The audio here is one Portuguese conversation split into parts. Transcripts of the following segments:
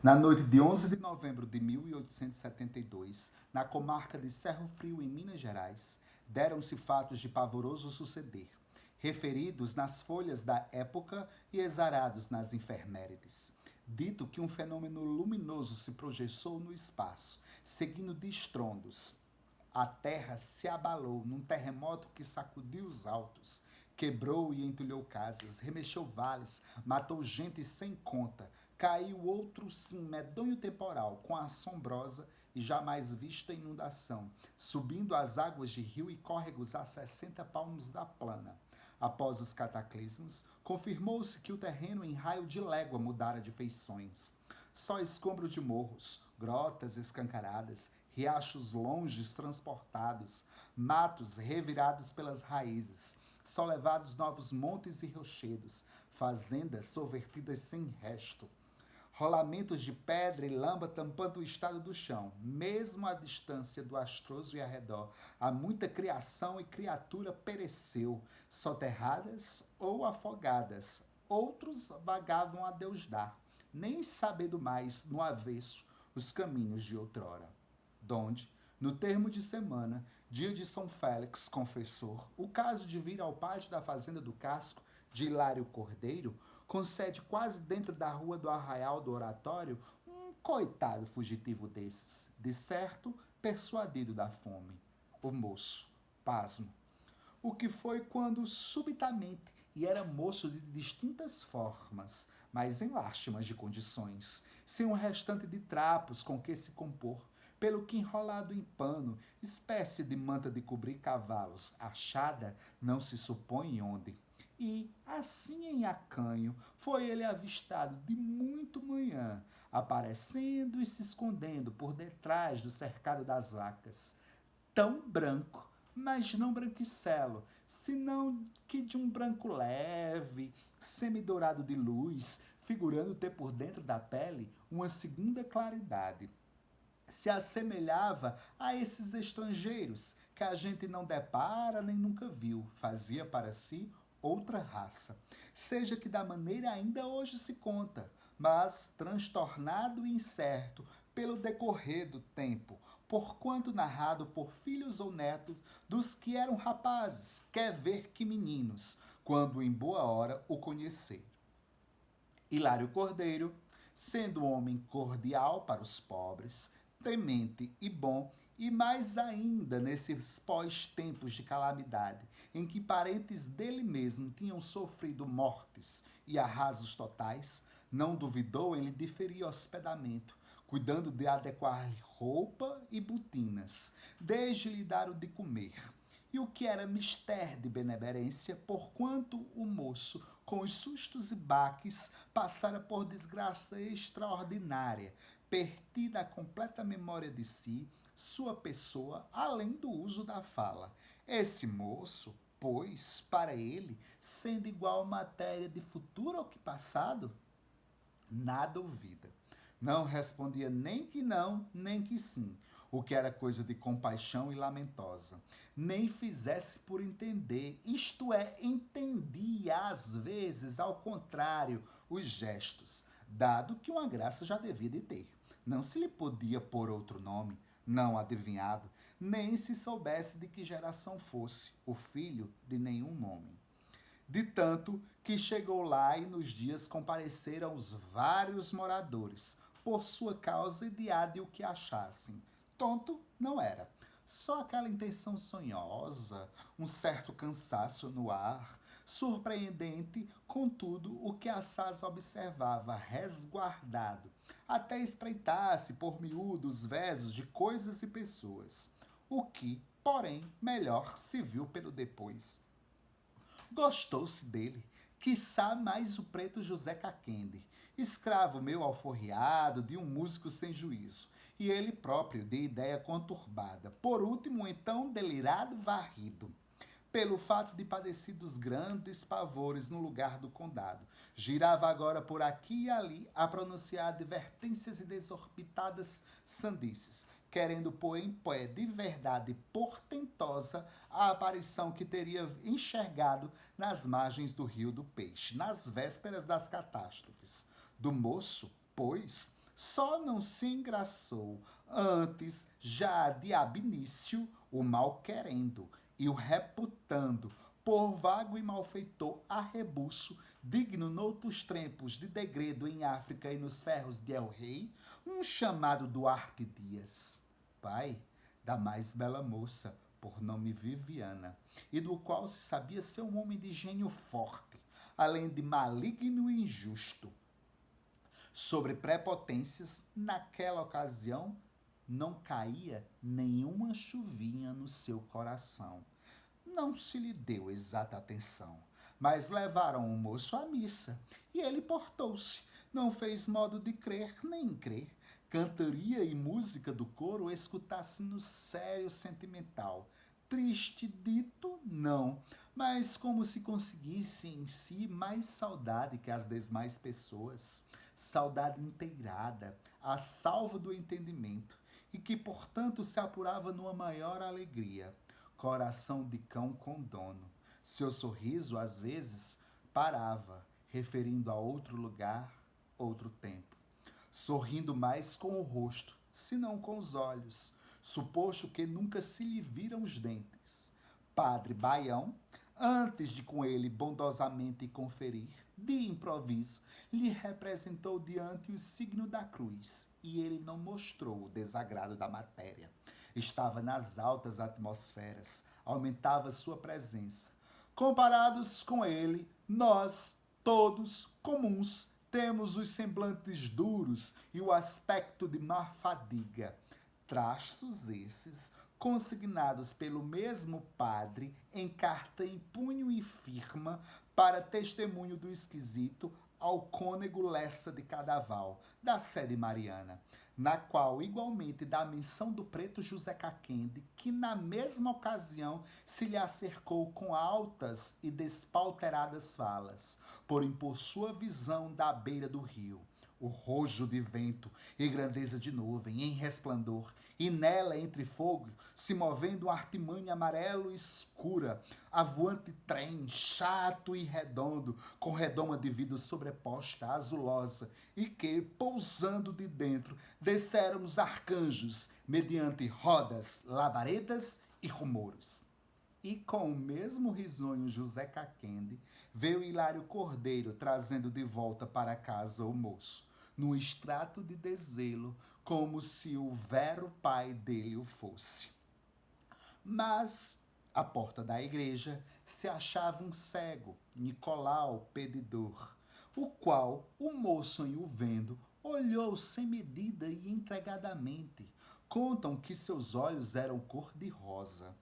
Na noite de 11 de novembro de 1872, na comarca de Cerro Frio, em Minas Gerais, deram-se fatos de pavoroso suceder, referidos nas folhas da época e exarados nas efemérides. Dito que um fenômeno luminoso se projetou no espaço, seguindo de estrondos. A terra se abalou num terremoto que sacudiu os altos, quebrou e entulhou casas, remexeu vales, matou gente sem conta, caiu outro sim medonho temporal com a assombrosa e jamais vista inundação, subindo as águas de rio e córregos a 60 palmos da plana. Após os cataclismos, confirmou-se que o terreno em raio de légua mudara de feições. Só escombros de morros, grotas escancaradas, riachos longes transportados, matos revirados pelas raízes, só levados novos montes e rochedos, fazendas sovertidas sem resto. Rolamentos de pedra e lama tampando o estado do chão, mesmo à distância do astroso e arredor. Há muita criação e criatura pereceu, soterradas ou afogadas. Outros vagavam a Deus dar, nem sabendo mais, no avesso, os caminhos de outrora. Donde, no termo de semana, dia de São Félix, confessor, o caso de vir ao pátio da fazenda do Casco, de Hilário Cordeiro, concede quase dentro da rua do Arraial do Oratório um coitado fugitivo desses, de certo, persuadido da fome. O moço, pasmo. O que foi quando, subitamente, e era moço de distintas formas, mas em lástimas de condições, sem um restante de trapos com que se compor, pelo que enrolado em pano, espécie de manta de cobrir cavalos, achada não se supõe onde. E, assim em acanho, foi ele avistado de muito manhã, aparecendo e se escondendo por detrás do cercado das vacas, tão branco, mas não branquicelo, senão que de um branco leve, semidourado de luz, figurando ter por dentro da pele uma segunda claridade. Se assemelhava a esses estrangeiros que a gente não depara nem nunca viu, fazia para si outra raça. Seja que da maneira ainda hoje se conta, mas transtornado e incerto pelo decorrer do tempo, porquanto narrado por filhos ou netos dos que eram rapazes, quer ver que meninos, quando em boa hora o conheceram. Hilário Cordeiro, sendo homem cordial para os pobres, temente e bom, e mais ainda nesses pós-tempos de calamidade, em que parentes dele mesmo tinham sofrido mortes e arrasos totais, não duvidou em lhe diferir hospedamento, cuidando de adequar-lhe roupa e botinas, desde lhe dar o de comer. E o que era mister de benemerência, porquanto o moço, com os sustos e baques, passara por desgraça extraordinária, perdida a completa memória de si, sua pessoa, além do uso da fala. Esse moço, pois, para ele, sendo igual matéria de futuro ao que passado, nada ouvida. Não respondia nem que não, nem que sim, o que era coisa de compaixão e lamentosa. Nem fizesse por entender, isto é, entendia às vezes, ao contrário, os gestos, dado que uma graça já devia de ter. Não se lhe podia pôr outro nome, não adivinhado, nem se soubesse de que geração fosse, o filho de nenhum homem. De tanto que chegou lá e nos dias compareceram os vários moradores, por sua causa ideada e o que achassem. Tonto não era. Só aquela intenção sonhosa, um certo cansaço no ar, surpreendente, contudo, o que Assaz observava, resguardado, até espreitasse por miúdos versos de coisas e pessoas. O que, porém, melhor se viu pelo depois. Gostou-se dele, quiçá mais o preto José Caquende, escravo meu alforriado de um músico sem juízo, e ele próprio de ideia conturbada, por último então delirado varrido pelo fato de padecidos grandes pavores no lugar do condado. Girava agora por aqui e ali a pronunciar advertências e desorbitadas sandices, querendo pôr em pé de verdade portentosa a aparição que teria enxergado nas margens do Rio do Peixe, nas vésperas das catástrofes. Do moço, pois, só não se engraçou, antes já de ab início, o mal querendo e o reputando, por vago e malfeitor arrebuço, digno noutros tempos de degredo em África e nos ferros de El Rei, um chamado Duarte Dias, pai da mais bela moça, por nome Viviana, e do qual se sabia ser um homem de gênio forte, além de maligno e injusto. Sobre prepotências, naquela ocasião, não caía nenhuma chuvinha no seu coração. Não se lhe deu exata atenção, mas levaram o moço à missa, e ele portou-se, não fez modo de crer nem crer. Cantaria e música do coro escutasse no sério sentimental. Triste dito, não, mas como se conseguisse em si mais saudade que as demais pessoas, saudade inteirada, a salvo do entendimento, e que, portanto, se apurava numa maior alegria. Coração de cão com dono. Seu sorriso, às vezes, parava, referindo a outro lugar, outro tempo. Sorrindo mais com o rosto, se não com os olhos, suposto que nunca se lhe viram os dentes. Padre Baião, antes de com ele bondosamente conferir, de improviso, lhe representou diante o signo da cruz, e ele não mostrou o desagrado da matéria. Estava nas altas atmosferas, aumentava sua presença. Comparados com ele, nós, todos, comuns, temos os semblantes duros e o aspecto de má fadiga. Traços esses, consignados pelo mesmo padre em carta em punho e firma, para testemunho do esquisito ao cônego Lessa de Cadaval, da sede mariana, na qual igualmente dá menção do preto José Caquende, que na mesma ocasião se lhe acercou com altas e despalteradas falas, por impor sua visão da beira do rio, o rojo de vento e grandeza de nuvem em resplendor, e nela entre fogo se movendo um artimanha amarelo escura, avoante trem, chato e redondo, com redoma de vidro sobreposta, azulosa, e que, pousando de dentro, desceram os arcanjos, mediante rodas, labaredas e rumoros. E com o mesmo risonho José Caquende, veio Hilário Cordeiro trazendo de volta para casa o moço, num extrato de desvelo, como se o vero pai dele o fosse. Mas, à porta da igreja, se achava um cego, Nicolau Pedidor, o qual, o moço em o vendo, olhou sem medida e entregadamente. Contam que seus olhos eram cor de rosa.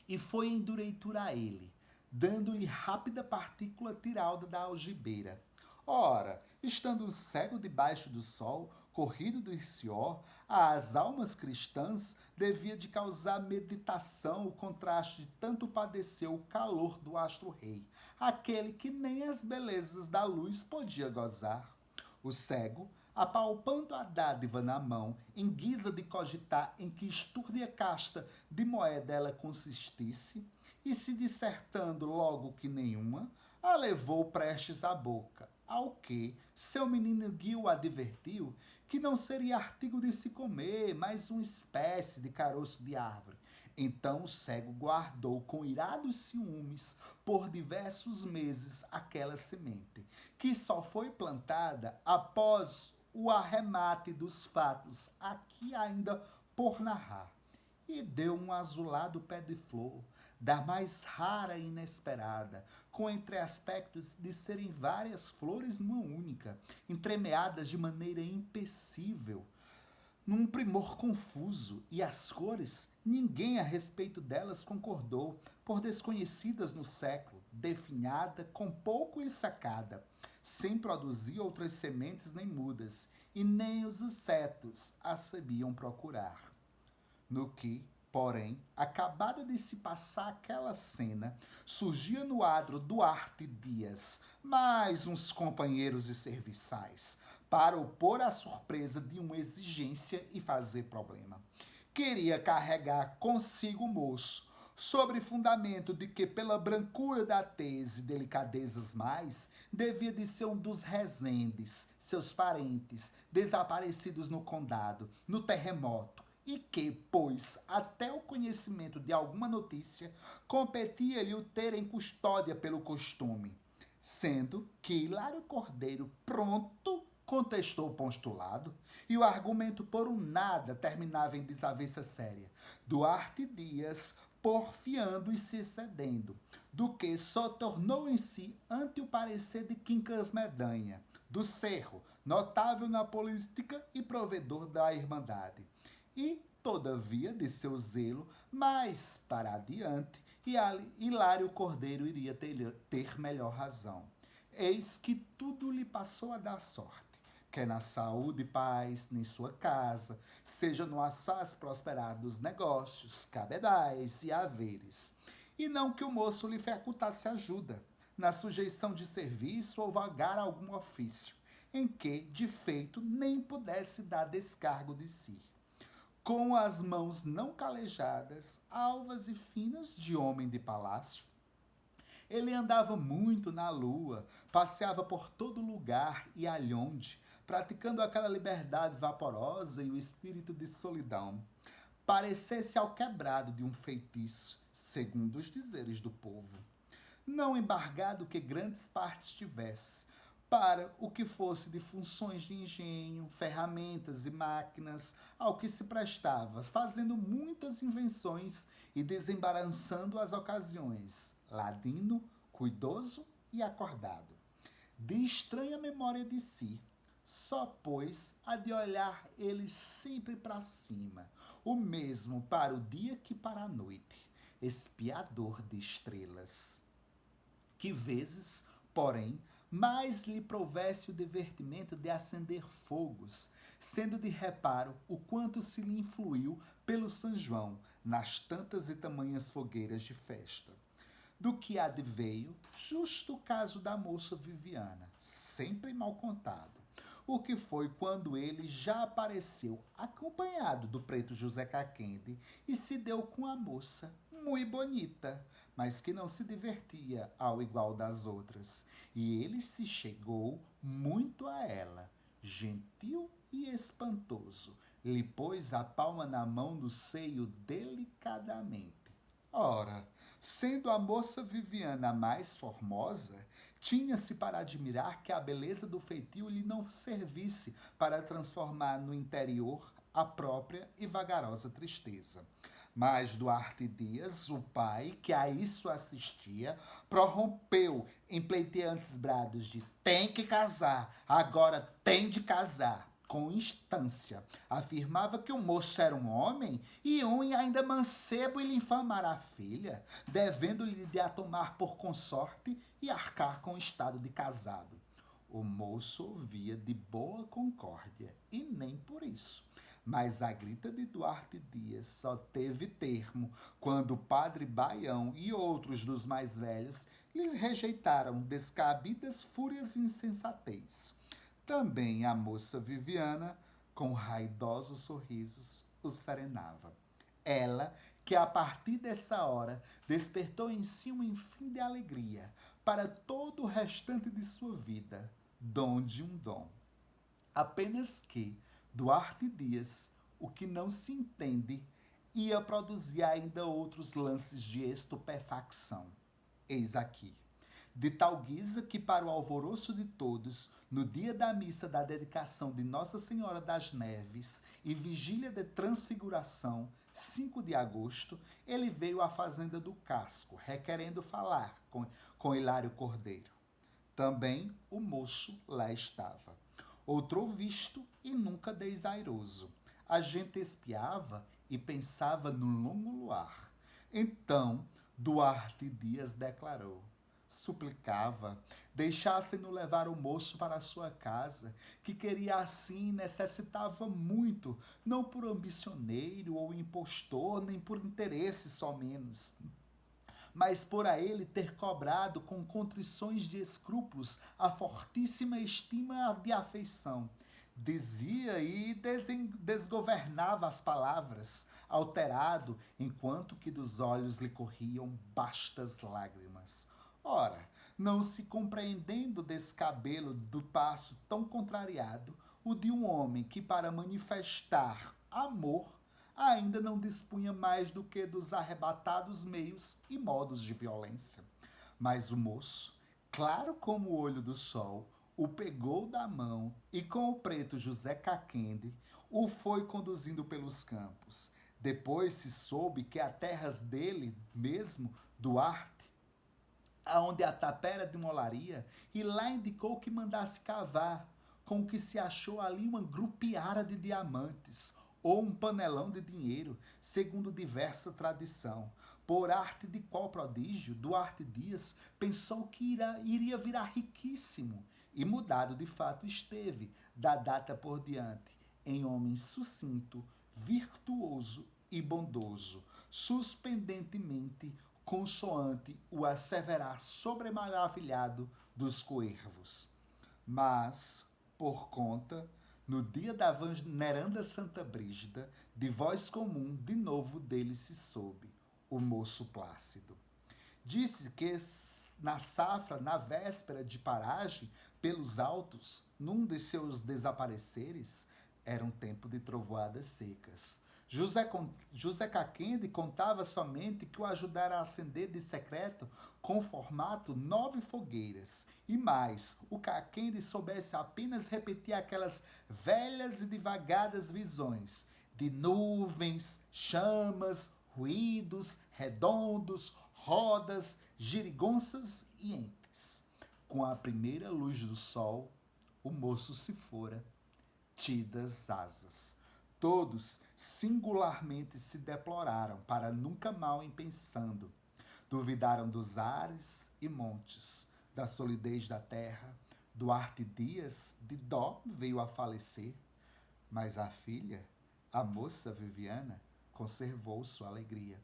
E foi endureitura a ele, dando-lhe rápida partícula tiralda da algibeira. Ora, estando um cego debaixo do sol, corrido do Sior, às almas cristãs devia de causar meditação o contraste de tanto padeceu o calor do astro-rei, aquele que nem as belezas da luz podia gozar. O cego, apalpando a dádiva na mão, em guisa de cogitar em que estúrdia casta de moeda ela consistisse, e se dissertando logo que nenhuma, a levou prestes à boca, ao que seu menino guio o advertiu que não seria artigo de se comer, mas uma espécie de caroço de árvore. Então o cego guardou com irados ciúmes por diversos meses aquela semente, que só foi plantada após o arremate dos fatos aqui ainda por narrar, e deu um azulado pé de flor, da mais rara e inesperada, com entre aspectos de serem várias flores numa única, entremeadas de maneira impecível, num primor confuso, e as cores, ninguém a respeito delas concordou, por desconhecidas no século, definhada, com pouco ensacada, sem produzir outras sementes nem mudas, e nem os insetos a sabiam procurar. No que, porém, acabada de se passar aquela cena, surgia no adro Duarte Dias mais uns companheiros e serviçais, para opor à surpresa de uma exigência e fazer problema. Queria carregar consigo o moço, sobre fundamento de que, pela brancura da tez e delicadezas mais, devia de ser um dos Rezendes, seus parentes, desaparecidos no condado, no terremoto, e que, pois, até o conhecimento de alguma notícia, competia-lhe o ter em custódia pelo costume, sendo que Hilário Cordeiro pronto contestou o postulado, e o argumento por um nada terminava em desavença séria. Duarte Dias porfiando e se excedendo, do que só tornou em si ante o parecer de Quincas Medanha, do Cerro, notável na política e provedor da Irmandade. E, todavia, de seu zelo, mais para adiante, Hilário Cordeiro iria ter melhor razão. Eis que tudo lhe passou a dar sorte, quer na saúde e paz, nem sua casa, seja no assaz prosperar dos negócios, cabedais e haveres. E não que o moço lhe facultasse ajuda, na sujeição de serviço ou vagar algum ofício, em que, de feito, nem pudesse dar descargo de si. Com as mãos não calejadas, alvas e finas de homem de palácio, ele andava muito na lua, passeava por todo lugar e alhonde, praticando aquela liberdade vaporosa e o espírito de solidão. Parecesse ao quebrado de um feitiço, segundo os dizeres do povo. Não embargado que grandes partes tivesse, para o que fosse de funções de engenho, ferramentas e máquinas, ao que se prestava, fazendo muitas invenções e desembaraçando as ocasiões, ladino, cuidoso e acordado. De estranha memória de si, só, pois, há de olhar ele sempre para cima, o mesmo para o dia que para a noite, espiador de estrelas. Que vezes, porém, mais lhe provesse o divertimento de acender fogos, sendo de reparo o quanto se lhe influiu pelo São João nas tantas e tamanhas fogueiras de festa. Do que adveio, justo o caso da moça Viviana, sempre mal contado. O que foi quando ele já apareceu acompanhado do preto José Caquende e se deu com a moça, muito bonita, mas que não se divertia ao igual das outras. E ele se chegou muito a ela, gentil e espantoso, lhe pôs a palma na mão do seio delicadamente. Ora, sendo a moça Viviana a mais formosa, tinha-se para admirar que a beleza do feitio lhe não servisse para transformar no interior a própria e vagarosa tristeza. Mas Duarte Dias, o pai, que a isso assistia, prorrompeu em pleiteantes brados de tem que casar, agora tem de casar, com instância. Afirmava que o moço era um homem e ainda mancebo e lhe infamara a filha, devendo-lhe de a tomar por consorte e arcar com o estado de casado. O moço ouvia de boa concórdia, e nem por isso. Mas a grita de Duarte Dias só teve termo quando o padre Baião e outros dos mais velhos lhes rejeitaram descabidas fúrias e insensatez. Também a moça Viviana, com raidosos sorrisos, o serenava. Ela, que a partir dessa hora despertou em si um enfim de alegria para todo o restante de sua vida, dom de um dom. Apenas que Duarte Dias, o que não se entende, ia produzir ainda outros lances de estupefacção. Eis aqui. De tal guisa que, para o alvoroço de todos, no dia da missa da dedicação de Nossa Senhora das Neves e vigília de transfiguração, 5 de agosto, ele veio à fazenda do Casco, requerendo falar com Hilário Cordeiro. Também o moço lá estava. Outro visto e nunca desairoso. A gente espiava e pensava no longo luar. Então, Duarte Dias declarou, suplicava, deixassem-no levar o moço para a sua casa, que queria assim e necessitava muito, não por ambicioneiro ou impostor, nem por interesse só menos, mas por a ele ter cobrado com contrições de escrúpulos a fortíssima estima de afeição, dizia e desgovernava as palavras, alterado, enquanto que dos olhos lhe corriam bastas lágrimas. Ora, não se compreendendo o descabelo do passo tão contrariado, o de um homem que, para manifestar amor, ainda não dispunha mais do que dos arrebatados meios e modos de violência. Mas o moço, claro como o olho do sol, o pegou da mão e, com o preto José Caquende, o foi conduzindo pelos campos. Depois se soube que a terras dele mesmo, Duarte, aonde a tapera de molaria, e lá indicou que mandasse cavar, com que se achou ali uma grupiara de diamantes, ou um panelão de dinheiro, segundo diversa tradição. Por arte de qual prodígio, Duarte Dias pensou que iria virar riquíssimo, e mudado de fato esteve, da data por diante, em homem sucinto, virtuoso e bondoso, suspendentemente consoante o asseverar sobremaravilhado dos coervos. Mas, por conta, no dia da veneranda Santa Brígida, de voz comum, de novo dele se soube, o moço Plácido. Disse que na safra, na véspera de paragem, pelos altos, num de seus desapareceres, era um tempo de trovoadas secas. José Caquende contava somente que o ajudara a acender de secreto, com formato, 9 fogueiras. E mais, o Caquende soubesse apenas repetir aquelas velhas e divagadas visões de nuvens, chamas, ruídos, redondos, rodas, girigonças e entes. Com a primeira luz do sol, o moço se fora, tidas asas. Todos singularmente se deploraram para nunca mal em pensando. Duvidaram dos ares e montes, da solidez da terra. Duarte Dias, de dó, veio a falecer, mas a filha, a moça Viviana, conservou sua alegria.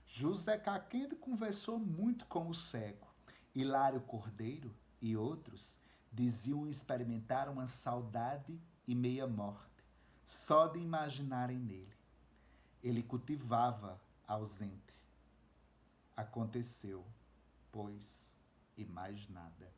José Caquende conversou muito com o cego. Hilário Cordeiro e outros diziam experimentar uma saudade e meia morte, só de imaginarem nele. Ele cultivava ausente. Aconteceu, pois, e mais nada.